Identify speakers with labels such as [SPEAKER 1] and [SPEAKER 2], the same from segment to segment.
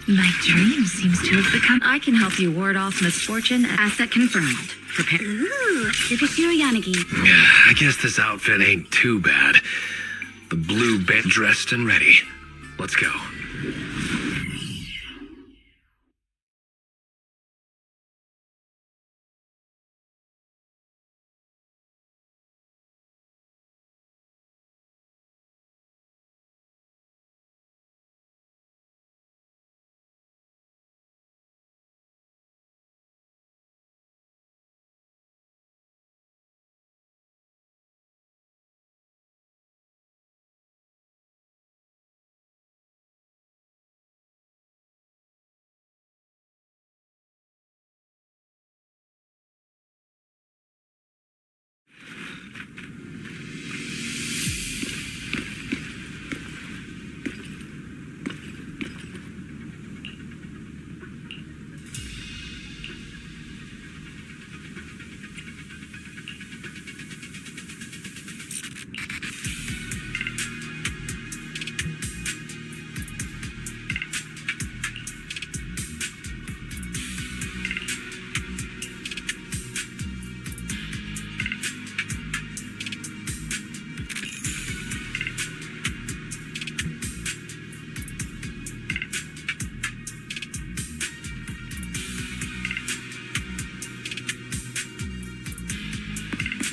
[SPEAKER 1] My dream seems to have become... I can help you ward off misfortune. Asset confirmed. Prepare.
[SPEAKER 2] Ooh, Yanagi.
[SPEAKER 3] I guess this outfit ain't too bad. The blue band dressed and ready. Let's go.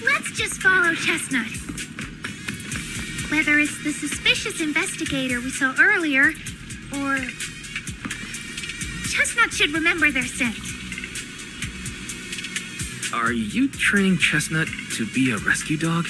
[SPEAKER 2] Let's just follow Chestnut. Whether it's the suspicious investigator we saw earlier, or... Chestnut should remember their scent.
[SPEAKER 4] Are you training Chestnut to be a rescue dog?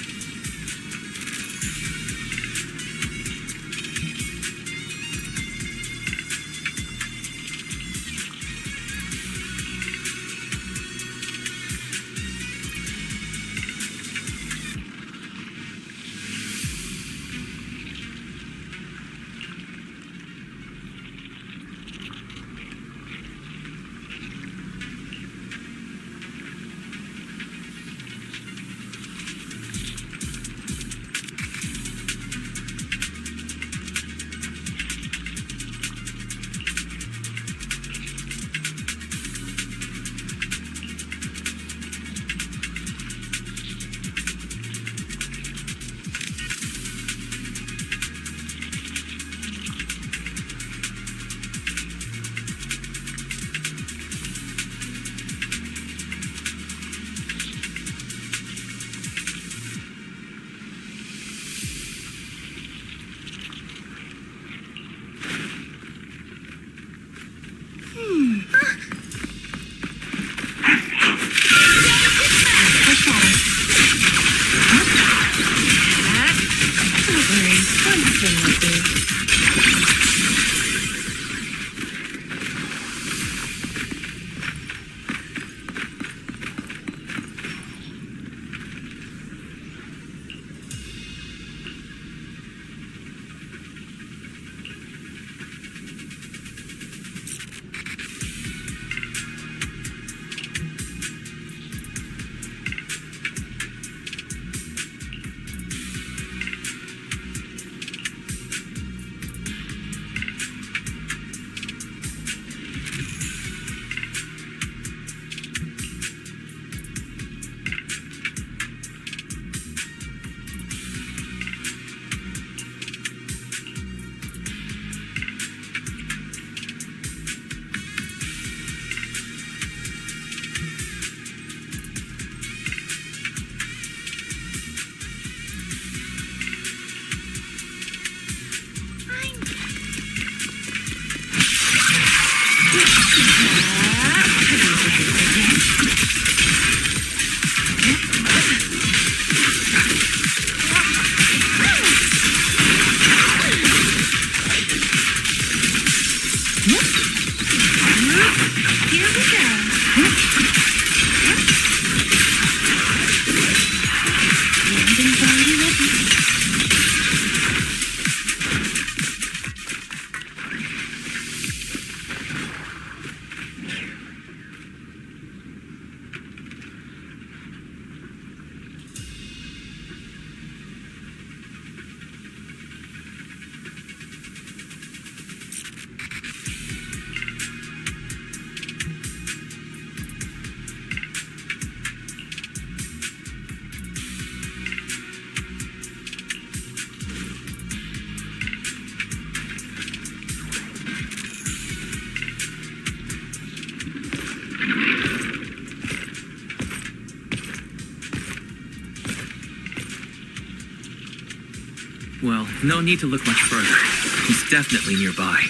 [SPEAKER 4] Well, no need to look much further. He's definitely nearby.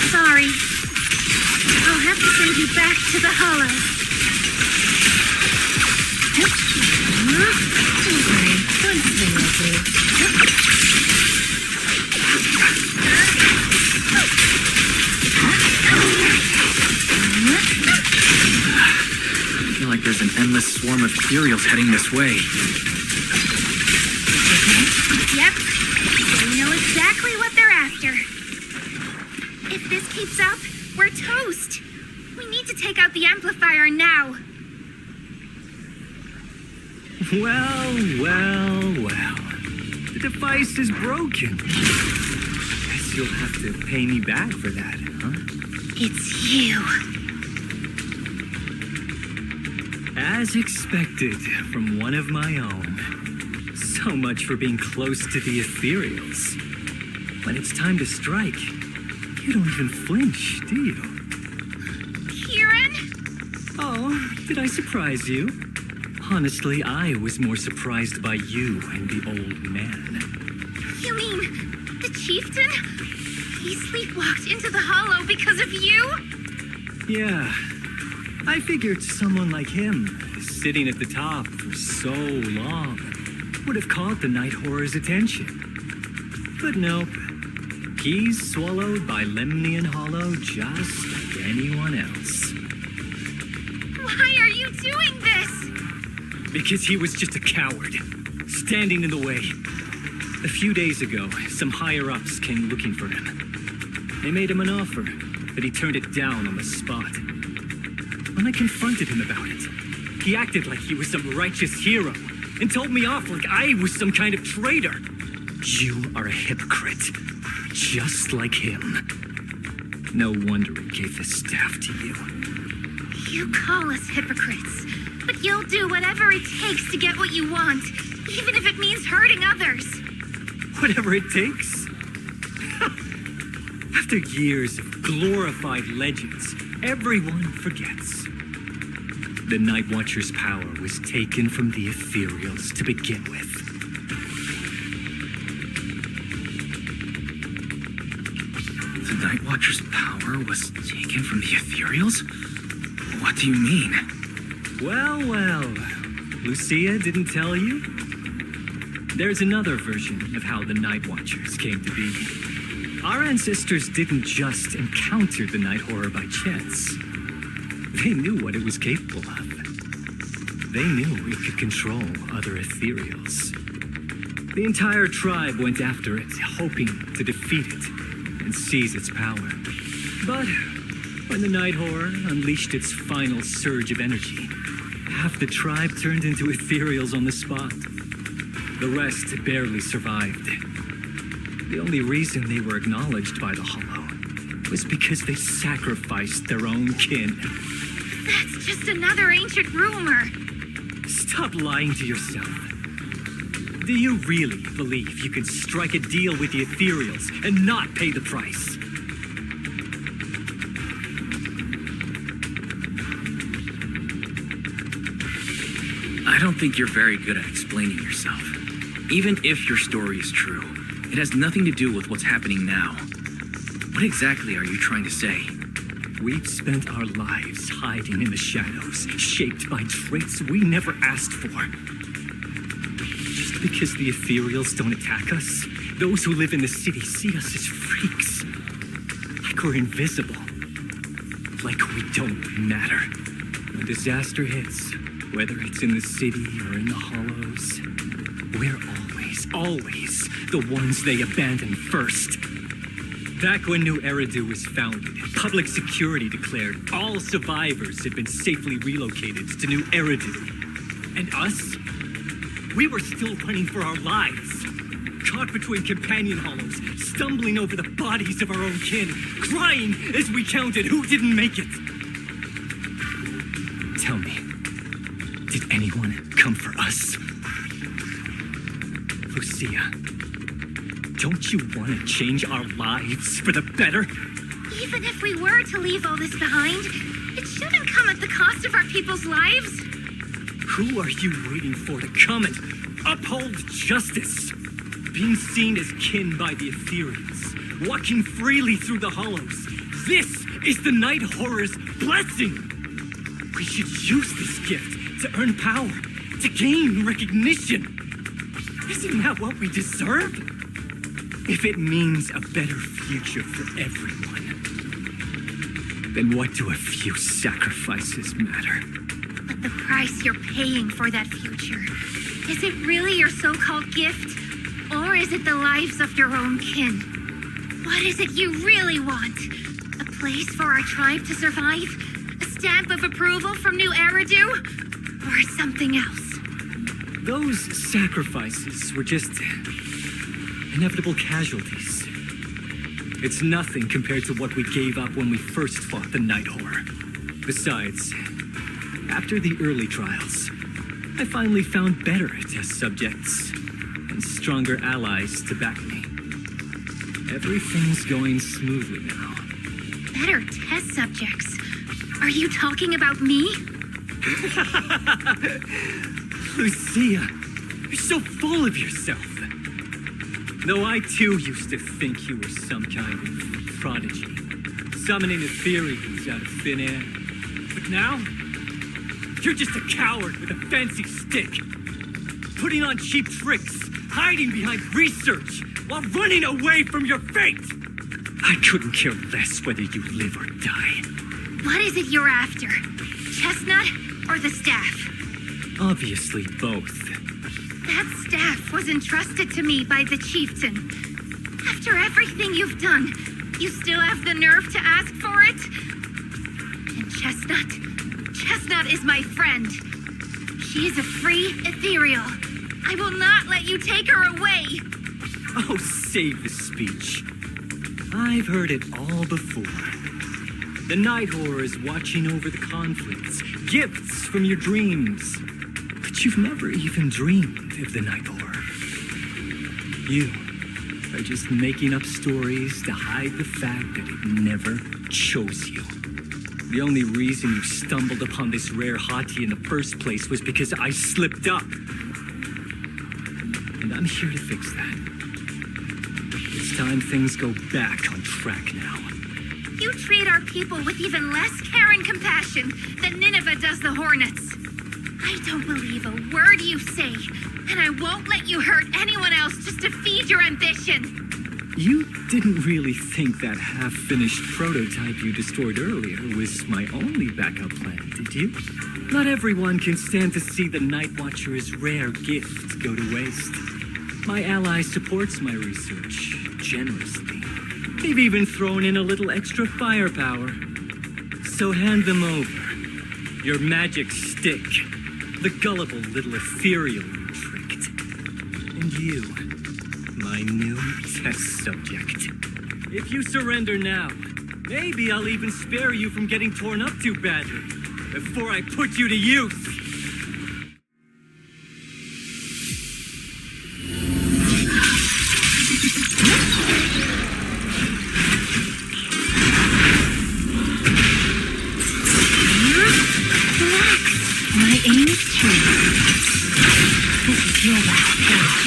[SPEAKER 2] Sorry. I'll have to send you back to the hollow.
[SPEAKER 1] One thing will do.
[SPEAKER 4] I feel like there's an endless swarm of ethereals heading this way.
[SPEAKER 2] Yep. They know exactly what they're after. If this keeps up, we're toast. We need to take out the amplifier now.
[SPEAKER 5] Well. The device is broken. Guess you'll have to pay me back for that, huh?
[SPEAKER 2] It's you.
[SPEAKER 5] As expected from one of my own. So much for being close to the ethereals. When it's time to strike, you don't even flinch, do you?
[SPEAKER 2] Kieran?
[SPEAKER 5] Oh, did I surprise you? Honestly, I was more surprised by you and the old man.
[SPEAKER 2] You mean the chieftain? He sleepwalked into the hollow because of you?
[SPEAKER 5] Yeah, I figured someone like him, sitting at the top for so long, would have caught the night horror's attention. But nope, he's swallowed by Lemnian Hollow just like anyone else.
[SPEAKER 2] Why are you doing this?
[SPEAKER 5] Because he was just a coward, standing in the way. A few days ago, some higher-ups came looking for him. They made him an offer, but he turned it down on the spot. When I confronted him about it, he acted like he was some righteous hero and told me off like I was some kind of traitor. You are a hypocrite, just like him. No wonder he gave the staff to you.
[SPEAKER 2] You call us hypocrites, but you'll do whatever it takes to get what you want, even if it means hurting others.
[SPEAKER 5] Whatever it takes. After years of glorified legends, everyone forgets. The Night Watcher's power was taken from the ethereals to begin with.
[SPEAKER 4] The Night Watcher's power was taken from the ethereals? What do you mean?
[SPEAKER 5] Well. Lucia didn't tell you? There's another version of how the Night Watchers came to be. Our ancestors didn't just encounter the Night Horror by chance. They knew what it was capable of. They knew it could control other ethereals. The entire tribe went after it, hoping to defeat it and seize its power. But when the Night Horror unleashed its final surge of energy, half the tribe turned into ethereals on the spot. The rest barely survived. The only reason they were acknowledged by the Hollow was because they sacrificed their own kin.
[SPEAKER 2] That's just another ancient rumor.
[SPEAKER 5] Stop lying to yourself. Do you really believe you can strike a deal with the ethereals and not pay the price?
[SPEAKER 4] I don't think you're very good at explaining yourself. Even if your story is true, it has nothing to do with what's happening now. What exactly are you trying to say?
[SPEAKER 5] We've spent our lives hiding in the shadows, shaped by traits we never asked for. Just because the ethereals don't attack us, those who live in the city see us as freaks. Like we're invisible. Like we don't matter. When disaster hits, whether it's in the city or in the hollows, we're always the ones they abandon first. Back when New Eridu was founded, public security declared all survivors had been safely relocated to New Eridu. And us? We were still running for our lives. Caught between companion hollows, stumbling over the bodies of our own kin, crying as we counted who didn't make it. Tell me, did anyone come for us? Lucia, don't you want to change our lives for the better?
[SPEAKER 2] Even if we were to leave all this behind, it shouldn't come at the cost of our people's lives.
[SPEAKER 5] Who are you waiting for to come and uphold justice. Being seen as kin by the ethereals, walking freely through the hollows. This is the night horror's blessing. We should use this gift to earn power, to gain recognition. Isn't that what we deserve? If it means a better future for everyone, then what do a few sacrifices matter?
[SPEAKER 2] But the price you're paying for that future, is it really your so-called gift? Or is it the lives of your own kin? What is it you really want? A place for our tribe to survive? A stamp of approval from New Eridu? Or something else?
[SPEAKER 5] Those sacrifices were just inevitable casualties. It's nothing compared to what we gave up when we first fought the Night Horror. Besides, after the early trials, I finally found better test subjects and stronger allies to back me. Everything's going smoothly now.
[SPEAKER 2] Better test subjects? Are you talking about me?
[SPEAKER 5] Lucia, you're so full of yourself. Though I too used to think you were some kind of prodigy, summoning ethereals out of thin air. But now, you're just a coward with a fancy stick, putting on cheap tricks, hiding behind research, while running away from your fate! I couldn't care less whether you live or die.
[SPEAKER 2] What is it you're after? Chestnut or the staff?
[SPEAKER 5] Obviously both.
[SPEAKER 2] That staff was entrusted to me by the chieftain. After everything you've done, you still have the nerve to ask for it? And Chestnut is my friend. She is a free ethereal. I will not let you take her away.
[SPEAKER 5] Oh, save the speech. I've heard it all before. The Night Horror is watching over the conflicts, gifts from your dreams. But you've never even dreamed of the Night Horror. You are just making up stories to hide the fact that it never chose you. The only reason you stumbled upon this rare hottie in the first place was because I slipped up. And I'm here to fix that. It's time things go back on track now.
[SPEAKER 2] You treat our people with even less care and compassion than Nineveh does the Hornets. I don't believe a word you say, and I won't let you hurt anyone else just to feed your ambition.
[SPEAKER 5] You didn't really think that half-finished prototype you destroyed earlier was my only backup plan, did you? Not everyone can stand to see the Night Watcher's rare gift go to waste. My ally supports my research generously. They've even thrown in a little extra firepower. So hand them over. Your magic stick. The gullible little ethereal you tricked. And you, my new test subject. If you surrender now, maybe I'll even spare you from getting torn up too badly before I put you to use.
[SPEAKER 1] My aim is true. This is your last shot.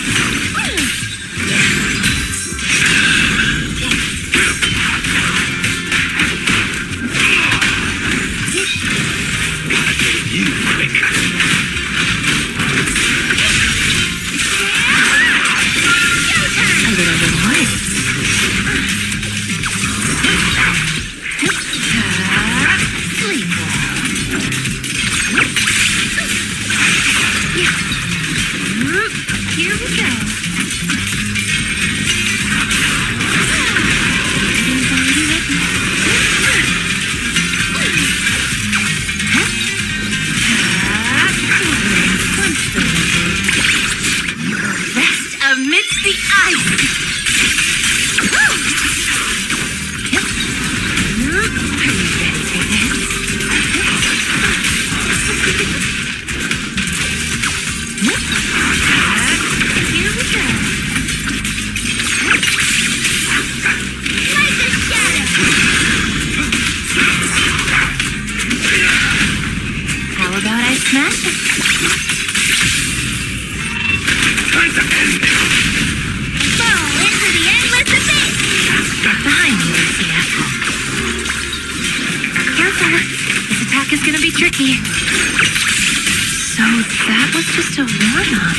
[SPEAKER 3] You quick.
[SPEAKER 2] gonna be tricky. So that was just a warm-up.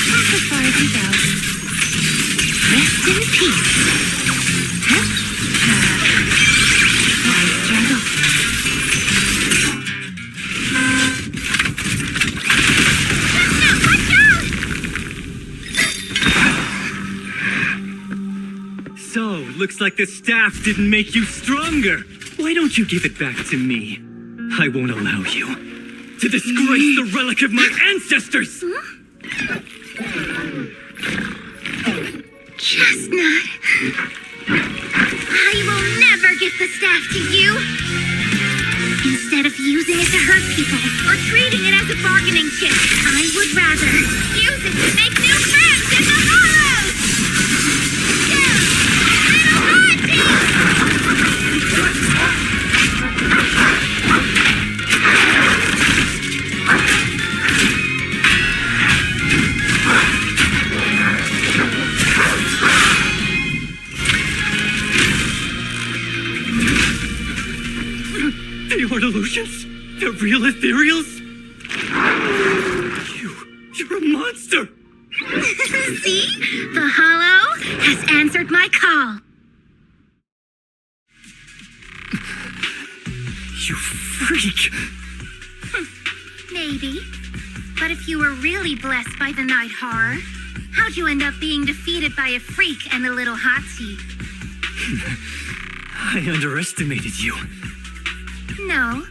[SPEAKER 2] That's as far as we go. Rest in peace. Why struggle?
[SPEAKER 5] So, looks like the staff didn't make you stronger. Why don't you give it back to me? I won't allow you to disgrace the relic of my ancestors!
[SPEAKER 2] Chestnut! I will never give the staff to you! Instead of using it to hurt people or treating it as a bargaining chip, I would rather use it to make new friends in the hollows!
[SPEAKER 5] They are illusions? They're real ethereals? You're a monster!
[SPEAKER 2] See? The hollow has answered my call.
[SPEAKER 5] You freak!
[SPEAKER 2] Maybe. But if you were really blessed by the night horror, how'd you end up being defeated by a freak and a little hot seat?
[SPEAKER 5] I underestimated you.
[SPEAKER 2] No.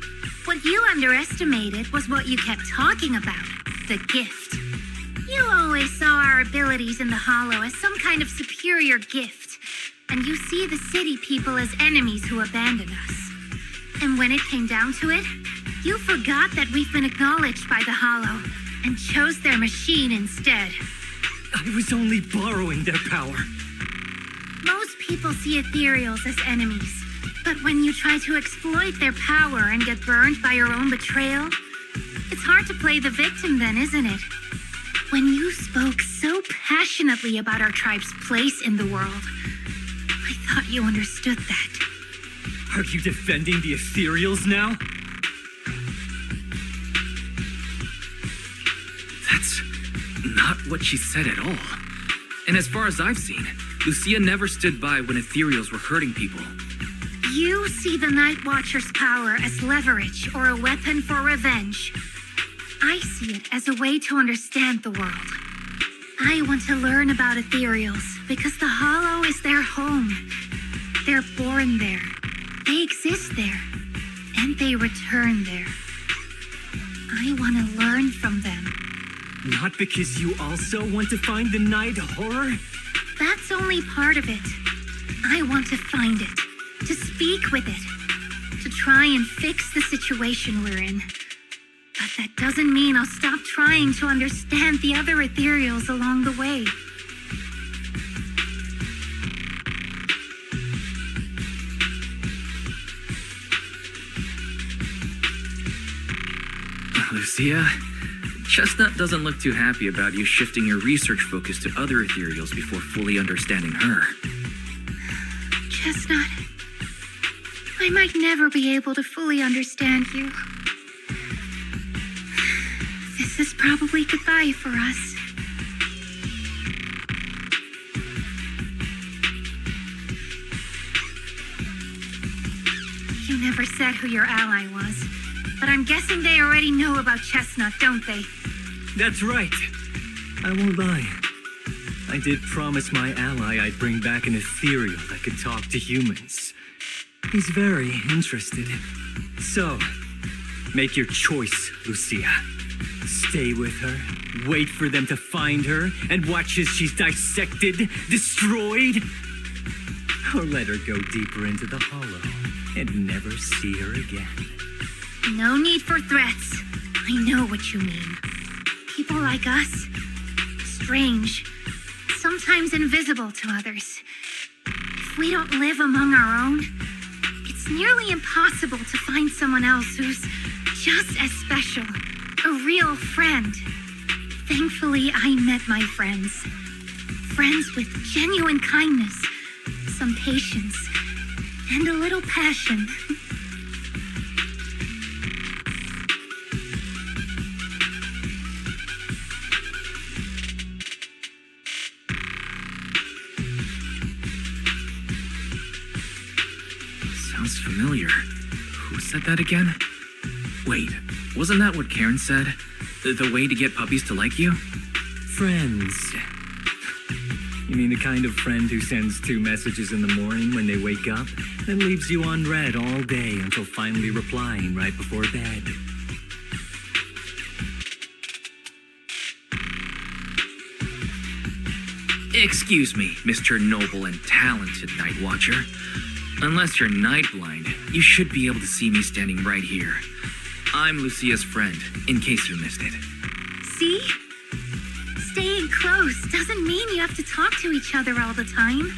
[SPEAKER 2] What you underestimated was what you kept talking about. The gift. You always saw our abilities in the Hollow as some kind of superior gift. And you see the city people as enemies who abandon us. And when it came down to it, you forgot that we've been acknowledged by the Hollow and chose their machine instead.
[SPEAKER 5] I was only borrowing their power.
[SPEAKER 2] Most people see ethereals as enemies. But when you try to exploit their power and get burned by your own betrayal, it's hard to play the victim then, isn't it? When you spoke so passionately about our tribe's place in the world, I thought you understood that.
[SPEAKER 5] Are you defending the ethereals now?
[SPEAKER 4] That's not what she said at all. And as far as I've seen, Lucia never stood by when ethereals were hurting people.
[SPEAKER 2] You see the Night Watcher's power as leverage or a weapon for revenge. I see it as a way to understand the world. I want to learn about ethereals because the Hollow is their home. They're born there. They exist there. And they return there. I want to learn from them.
[SPEAKER 5] Not because you also want to find the night horror?
[SPEAKER 2] That's only part of it. I want to find it. To speak with it. To try and fix the situation we're in. But that doesn't mean I'll stop trying to understand the other ethereals along the way.
[SPEAKER 4] Lucia, Chestnut doesn't look too happy about you shifting your research focus to other ethereals before fully understanding her.
[SPEAKER 2] Chestnut, I might never be able to fully understand you. This is probably goodbye for us. You never said who your ally was, but I'm guessing they already know about Chestnut, don't they?
[SPEAKER 5] That's right. I won't lie. I did promise my ally I'd bring back an ethereal that could talk to humans. He's very interested. So, make your choice, Lucia. Stay with her, wait for them to find her, and watch as she's dissected, destroyed. Or let her go deeper into the Hollow and never see her again.
[SPEAKER 2] No need for threats. I know what you mean. People like us, strange, sometimes invisible to others. If we don't live among our own, it's nearly impossible to find someone else who's just as special, a real friend. Thankfully, I met my friends. Friends with genuine kindness, some patience, And a little passion.
[SPEAKER 4] Sounds familiar. Who said that again? Wait, wasn't that what Karen said? The way to get puppies to like you?
[SPEAKER 5] Friends. You mean the kind of friend who sends 2 messages in the morning when they wake up, then leaves you unread all day until finally replying right before bed?
[SPEAKER 4] Excuse me, Mr. Noble and Talented Night Watcher. Unless you're night blind, you should be able to see me standing right here. I'm Lucia's friend, in case you missed it.
[SPEAKER 2] See? Staying close doesn't mean you have to talk to each other all the time.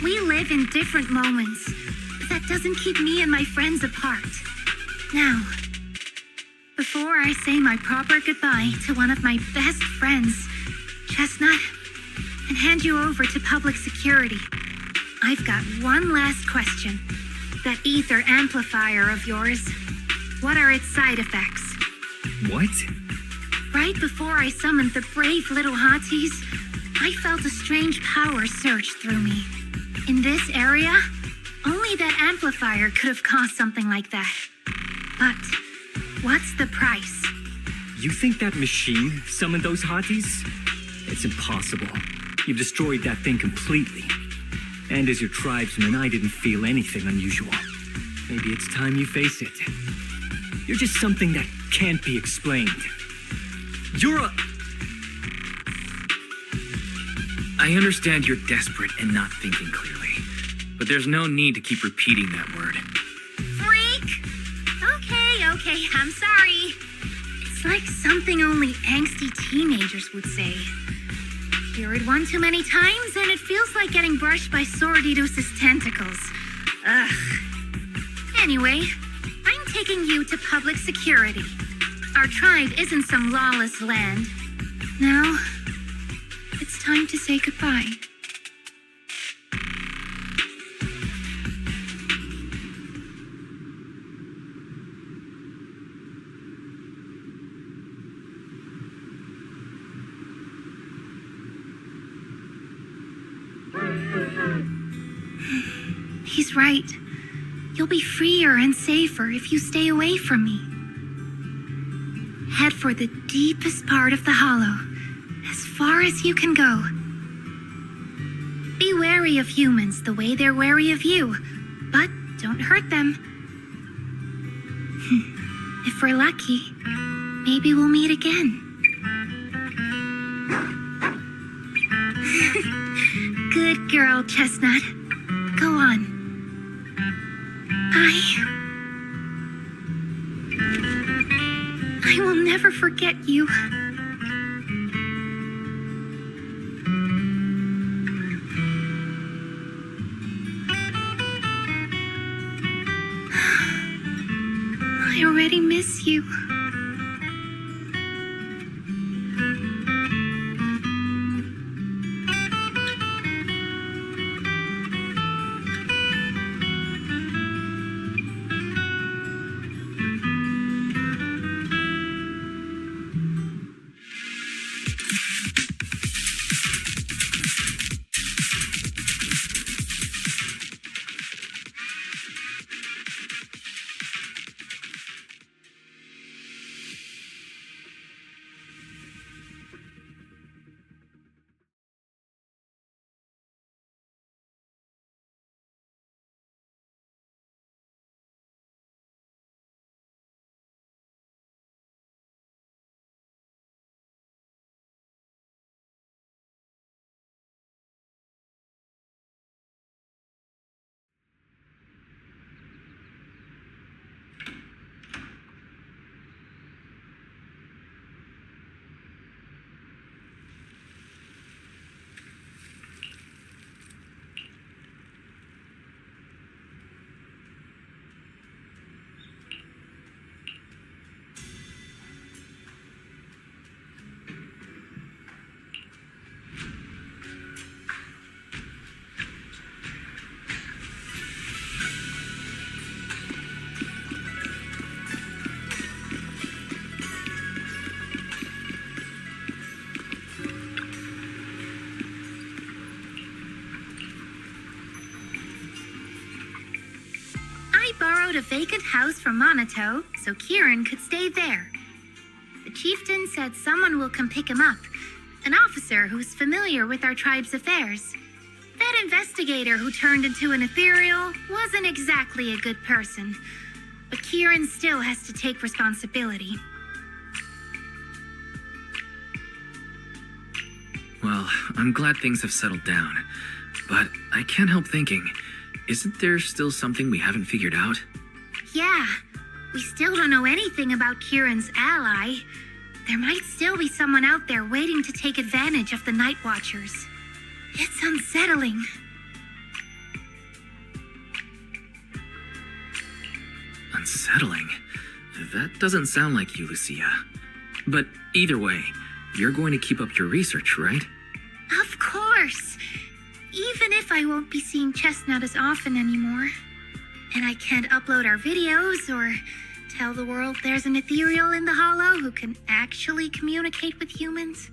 [SPEAKER 2] We live in different moments, but that doesn't keep me and my friends apart. Now, before I say my proper goodbye to one of my best friends, Chestnut, and hand you over to public security, I've got one last question. That ether amplifier of yours, what are its side effects?
[SPEAKER 5] What?
[SPEAKER 2] Right before I summoned the brave little hotties, I felt a strange power surge through me. In this area, only that amplifier could have caused something like that. But what's the price?
[SPEAKER 5] You think that machine summoned those hotties? It's impossible. You've destroyed that thing completely. And as your tribesman, I didn't feel anything unusual. Maybe it's time you face it. You're just something that can't be explained. You're a...
[SPEAKER 4] I understand you're desperate and not thinking clearly, but there's no need to keep repeating that word.
[SPEAKER 2] Freak! Okay, I'm sorry. It's like something only angsty teenagers would say. Hear it one too many times, and it feels like getting brushed by Sordidus's tentacles. Ugh. Anyway, I'm taking you to public security. Our tribe isn't some lawless land. Now, it's time to say goodbye. He's right. You'll be freer and safer if you stay away from me. Head for the deepest part of the hollow, as far as you can go. Be wary of humans the way they're wary of you, but don't hurt them. If we're lucky, maybe we'll meet again. Good girl, Chestnut. Go on. I will never forget you. I already miss you. a vacant house for Monato so Kieran could stay there. The chieftain said someone will come pick him up, an officer who's familiar with our tribe's affairs. That investigator who turned into an ethereal wasn't exactly a good person, but Kieran still has to take responsibility.
[SPEAKER 4] Well, I'm glad things have settled down. But I can't help thinking, isn't there still something we haven't figured out?
[SPEAKER 2] Yeah, we still don't know anything about Kieran's ally. There might still be someone out there waiting to take advantage of the Night Watchers. It's unsettling.
[SPEAKER 4] Unsettling? That doesn't sound like you, Lucia. But either way, you're going to keep up your research, right?
[SPEAKER 2] Of course. Even if I won't be seeing Chestnut as often anymore. And I can't upload our videos or tell the world there's an ethereal in the Hollow who can actually communicate with humans.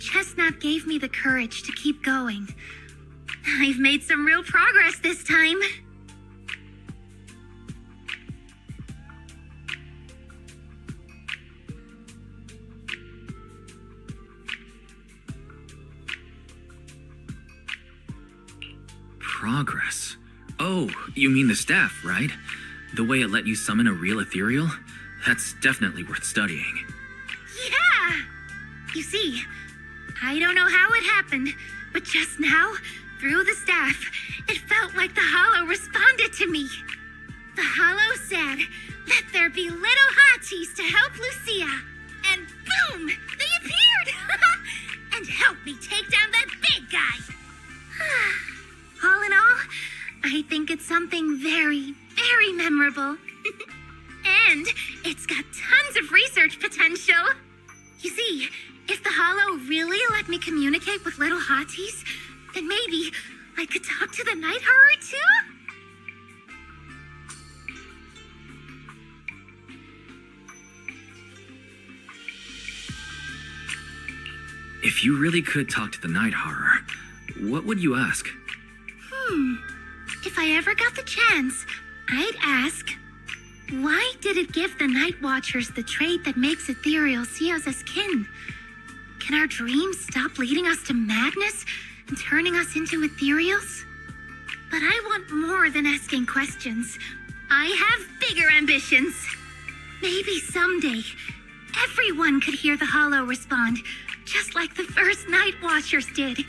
[SPEAKER 2] Chestnut gave me the courage to keep going. I've made some real progress this time.
[SPEAKER 4] Progress? Oh, you mean the staff, right? The way it let you summon a real ethereal? That's definitely worth studying.
[SPEAKER 2] Yeah! You see, I don't know how it happened, but just now, through the staff, it felt like the Hollow responded to me. The Hollow said, "Let there be little hotties to help Lucia." And boom! They appeared! And helped me take down that big guy. All in all, I think it's something very, very memorable. And it's got tons of research potential. You see, if the Hollow really let me communicate with little hotties, then maybe I could talk to the Night Horror too?
[SPEAKER 4] If you really could talk to the Night Horror, what would you ask?
[SPEAKER 2] If I ever got the chance, I'd ask, why did it give the Night Watchers the trait that makes ethereal see us as kin? Can our dreams stop leading us to madness and turning us into ethereals? But I want more than asking questions. I have bigger ambitions. Maybe someday, everyone could hear the Hollow respond, just like the first Night Watchers did.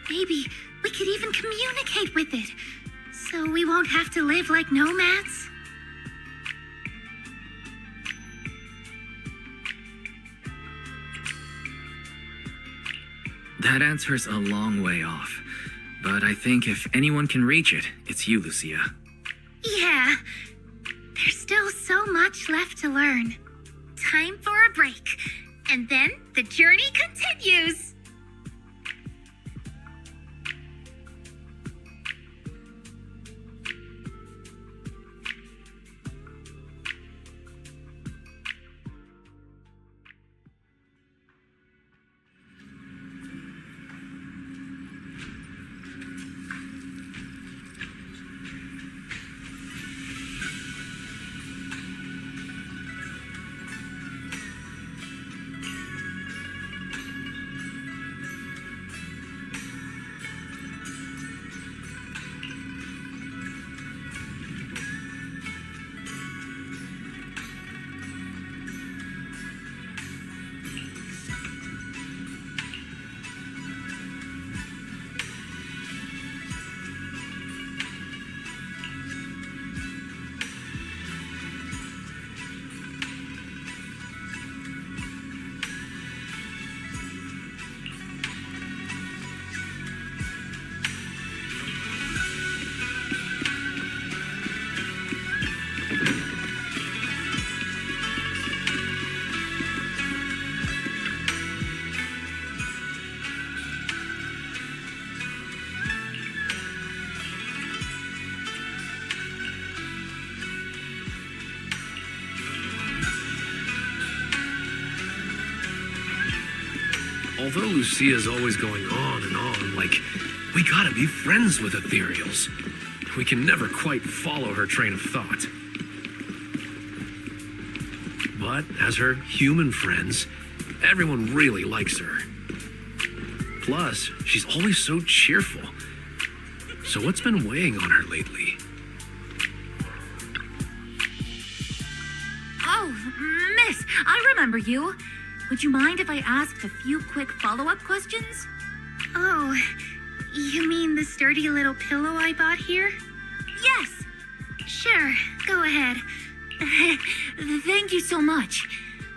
[SPEAKER 2] Maybe we could even communicate with it, so we won't have to live like nomads.
[SPEAKER 4] That answer's a long way off, but I think if anyone can reach it, it's you, Lucia.
[SPEAKER 2] Yeah, there's still so much left to learn. Time for a break, and then the journey continues.
[SPEAKER 3] Although Lucia's always going on and on, like, we gotta be friends with ethereals. We can never quite follow her train of thought. But as her human friends, everyone really likes her. Plus, she's always so cheerful. So what's been weighing on her lately?
[SPEAKER 1] Oh, miss, I remember you. Would you mind if I asked a few quick follow-up questions?
[SPEAKER 2] Oh, you mean the sturdy little pillow I bought here?
[SPEAKER 1] Yes.
[SPEAKER 2] Sure, go ahead.
[SPEAKER 1] Thank you so much.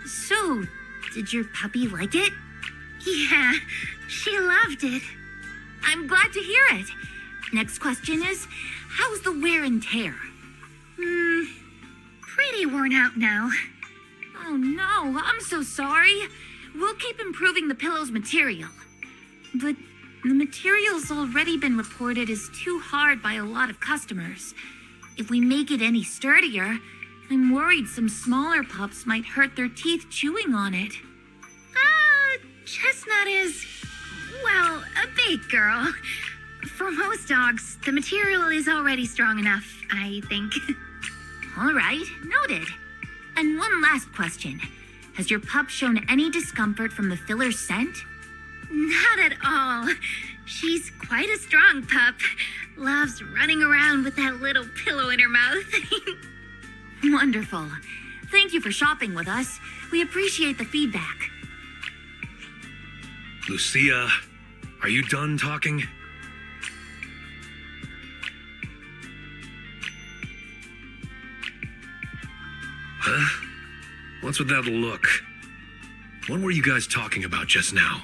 [SPEAKER 1] So, did your puppy like it?
[SPEAKER 2] Yeah, she loved it.
[SPEAKER 1] I'm glad to hear it. Next question is, how's the wear and tear?
[SPEAKER 2] Pretty worn out now.
[SPEAKER 1] Oh no, I'm so sorry. We'll keep improving the pillow's material. But the material's already been reported as too hard by a lot of customers. If we make it any sturdier, I'm worried some smaller pups might hurt their teeth chewing on it.
[SPEAKER 2] Chestnut is, well, a big girl. For most dogs, the material is already strong enough, I think.
[SPEAKER 1] All right, noted. And one last question. Has your pup shown any discomfort from the filler's scent?
[SPEAKER 2] Not at all. She's quite a strong pup. Loves running around with that little pillow in her mouth.
[SPEAKER 1] Wonderful. Thank you for shopping with us. We appreciate the feedback.
[SPEAKER 3] Lucia, are you done talking? Huh? What's with that look? What were you guys talking about just now?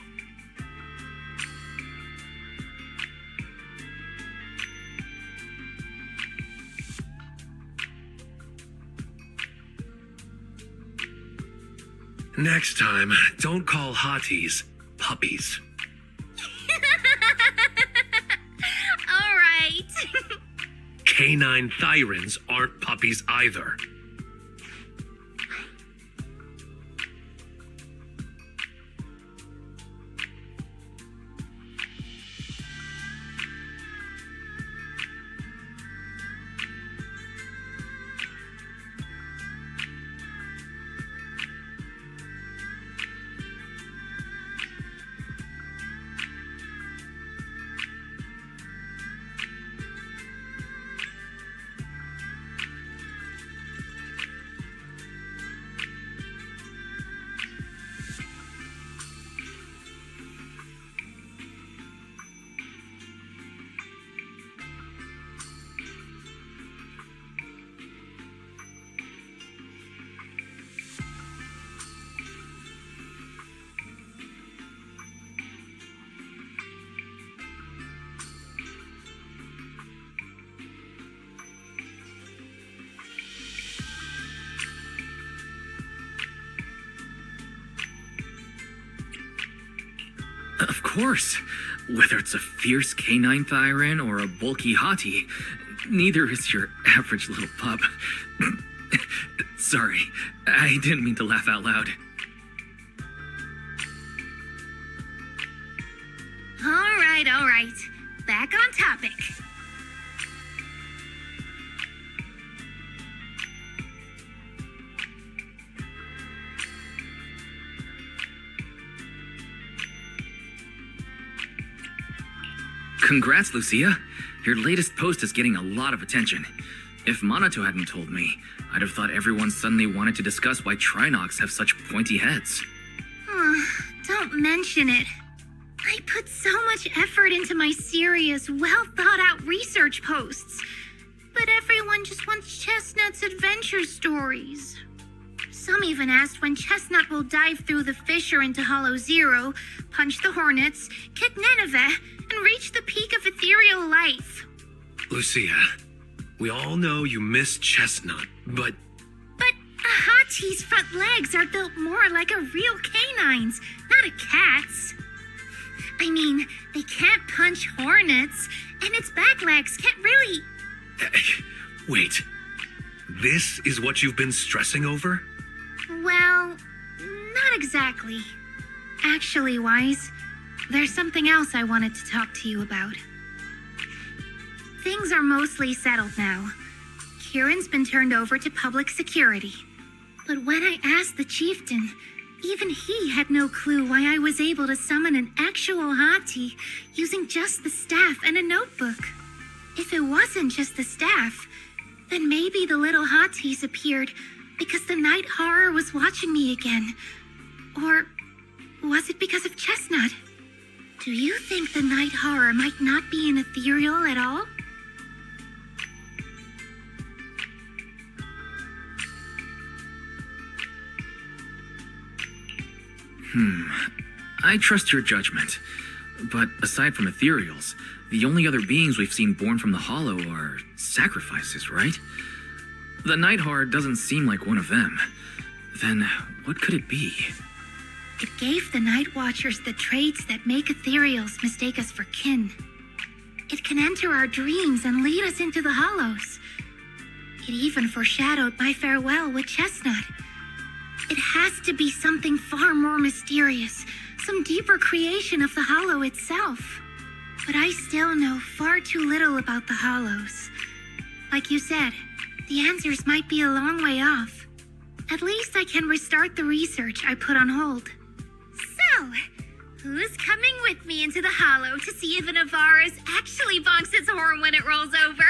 [SPEAKER 3] Next time, don't call hotties puppies.
[SPEAKER 2] All right.
[SPEAKER 3] Canine thyrans aren't puppies either.
[SPEAKER 4] Of course. Whether it's a fierce canine thyran or a bulky hottie, neither is your average little pup. Sorry, I didn't mean to laugh out loud.
[SPEAKER 2] All right. Back on topic.
[SPEAKER 4] Congrats, Lucia. Your latest post is getting a lot of attention. If Monato hadn't told me, I'd have thought everyone suddenly wanted to discuss why Trinox have such pointy heads.
[SPEAKER 2] Don't mention it. I put so much effort into my serious, well-thought-out research posts. But everyone just wants Chestnut's adventure stories. Some even asked when Chestnut will dive through the fissure into Hollow Zero, punch the Hornets, kick Nineveh, and reach the peak of ethereal life.
[SPEAKER 3] Lucia, we all know you miss Chestnut, but
[SPEAKER 2] But a Hachi's front legs are built more like a real canine's, not a cat's. I mean, they can't punch hornets, and its back legs can't really...
[SPEAKER 3] Wait. This is what you've been stressing over?
[SPEAKER 2] Well, not exactly. Actually, Wise, there's something else I wanted to talk to you about. Things are mostly settled now. Kieran's been turned over to public security. But when I asked the chieftain, even he had no clue why I was able to summon an actual hati using just the staff and a notebook. If it wasn't just the staff, then maybe the little hatis appeared because the night horror was watching me again. Or was it because of Chestnut? Do you think the night horror might not be an ethereal at all?
[SPEAKER 4] I trust your judgment. But aside from ethereals, the only other beings we've seen born from the hollow are sacrifices, right? The night horror doesn't seem like one of them. Then what could it be?
[SPEAKER 2] It gave the Night Watchers the traits that make ethereals mistake us for kin. It can enter our dreams and lead us into the hollows. It even foreshadowed my farewell with Chestnut. It has to be something far more mysterious, some deeper creation of the hollow itself. But I still know far too little about the hollows. Like you said, the answers might be a long way off. At least I can restart the research I put on hold.
[SPEAKER 1] So, who's coming with me into the hollow to see if an Avaris actually bonks its horn when it rolls over?